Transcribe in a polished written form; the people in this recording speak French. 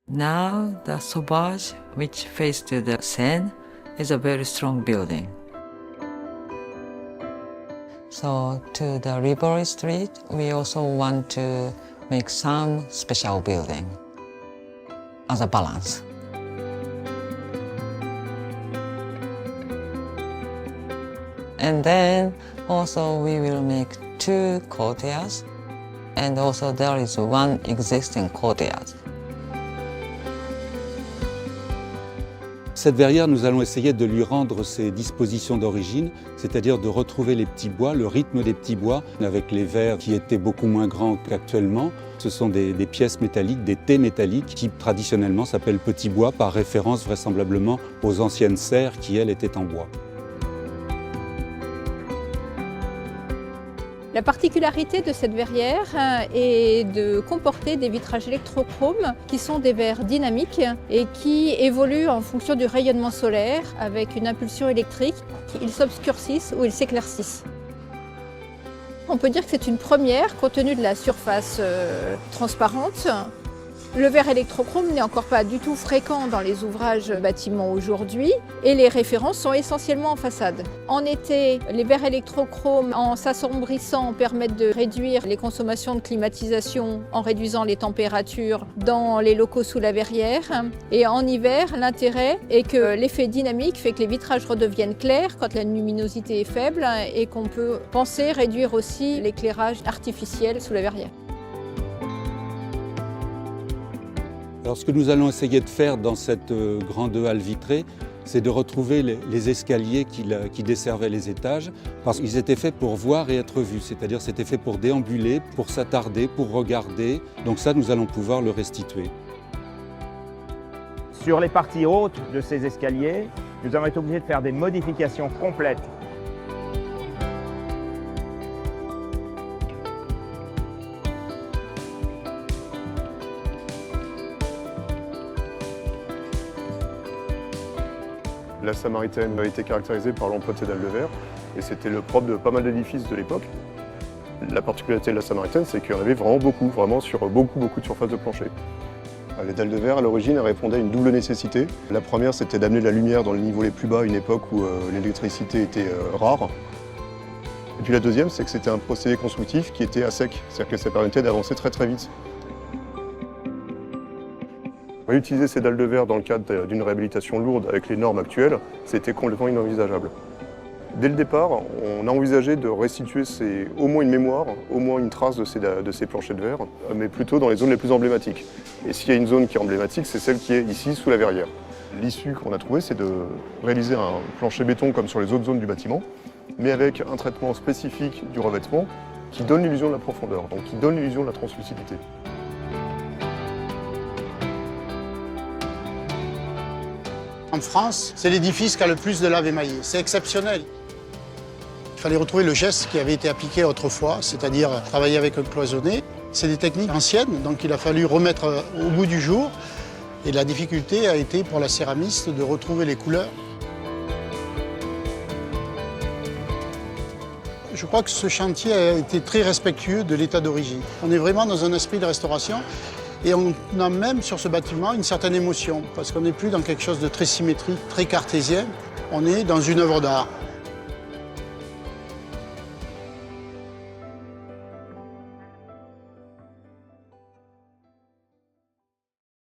Now the Sauvage, which faced the Seine, is a very strong building. So to the Rivoli Street, we also want to make some special building as a balance. And then also we will make 2 courtyards, and also there is 1 existing courtyard. Cette verrière, nous allons essayer de lui rendre ses dispositions d'origine, c'est-à-dire de retrouver les petits bois, le rythme des petits bois, avec les verres qui étaient beaucoup moins grands qu'actuellement. Ce sont des pièces métalliques, des T métalliques, qui traditionnellement s'appellent petits bois, par référence vraisemblablement aux anciennes serres qui, elles, étaient en bois. La particularité de cette verrière est de comporter des vitrages électrochromes qui sont des verres dynamiques et qui évoluent en fonction du rayonnement solaire avec une impulsion électrique. Ils s'obscurcissent ou ils s'éclaircissent. On peut dire que c'est une première compte tenu de la surface transparente. Le verre électrochrome n'est encore pas du tout fréquent dans les ouvrages bâtiments aujourd'hui et les références sont essentiellement en façade. En été, les verres électrochromes, en s'assombrissant, permettent de réduire les consommations de climatisation en réduisant les températures dans les locaux sous la verrière. Et en hiver, l'intérêt est que l'effet dynamique fait que les vitrages redeviennent clairs quand la luminosité est faible et qu'on peut penser réduire aussi l'éclairage artificiel sous la verrière. Alors ce que nous allons essayer de faire dans cette grande halle vitrée, c'est de retrouver les escaliers qui desservaient les étages, parce qu'ils étaient faits pour voir et être vus, c'est-à-dire c'était fait pour déambuler, pour s'attarder, pour regarder. Donc ça, nous allons pouvoir le restituer. Sur les parties hautes de ces escaliers, nous avons été obligés de faire des modifications complètes. La Samaritaine a été caractérisée par l'emploi de ces dalles de verre et c'était le propre de pas mal d'édifices de l'époque. La particularité de la Samaritaine, c'est qu'il y en avait vraiment beaucoup, sur beaucoup de surfaces de plancher. Les dalles de verre, à l'origine, elles répondaient à une double nécessité. La première, c'était d'amener de la lumière dans les niveaux les plus bas à une époque où l'électricité était rare. Et puis la deuxième, c'est que c'était un procédé constructif qui était à sec, c'est-à-dire que ça permettait d'avancer très vite. Réutiliser ces dalles de verre dans le cadre d'une réhabilitation lourde avec les normes actuelles, c'était complètement inenvisageable. Dès le départ, on a envisagé de restituer au moins une mémoire, au moins une trace de ces planchers de verre, mais plutôt dans les zones les plus emblématiques. Et s'il y a une zone qui est emblématique, c'est celle qui est ici, sous la verrière. L'issue qu'on a trouvée, c'est de réaliser un plancher béton comme sur les autres zones du bâtiment, mais avec un traitement spécifique du revêtement qui donne l'illusion de la profondeur, donc qui donne l'illusion de la translucidité. En France, c'est l'édifice qui a le plus de laves émaillées. C'est exceptionnel. Il fallait retrouver le geste qui avait été appliqué autrefois, c'est-à-dire travailler avec un cloisonné. C'est des techniques anciennes, donc il a fallu remettre au bout du jour. Et la difficulté a été pour la céramiste de retrouver les couleurs. Je crois que ce chantier a été très respectueux de l'état d'origine. On est vraiment dans un esprit de restauration. Et on a même sur ce bâtiment une certaine émotion, parce qu'on n'est plus dans quelque chose de très symétrique, très cartésien, on est dans une œuvre d'art.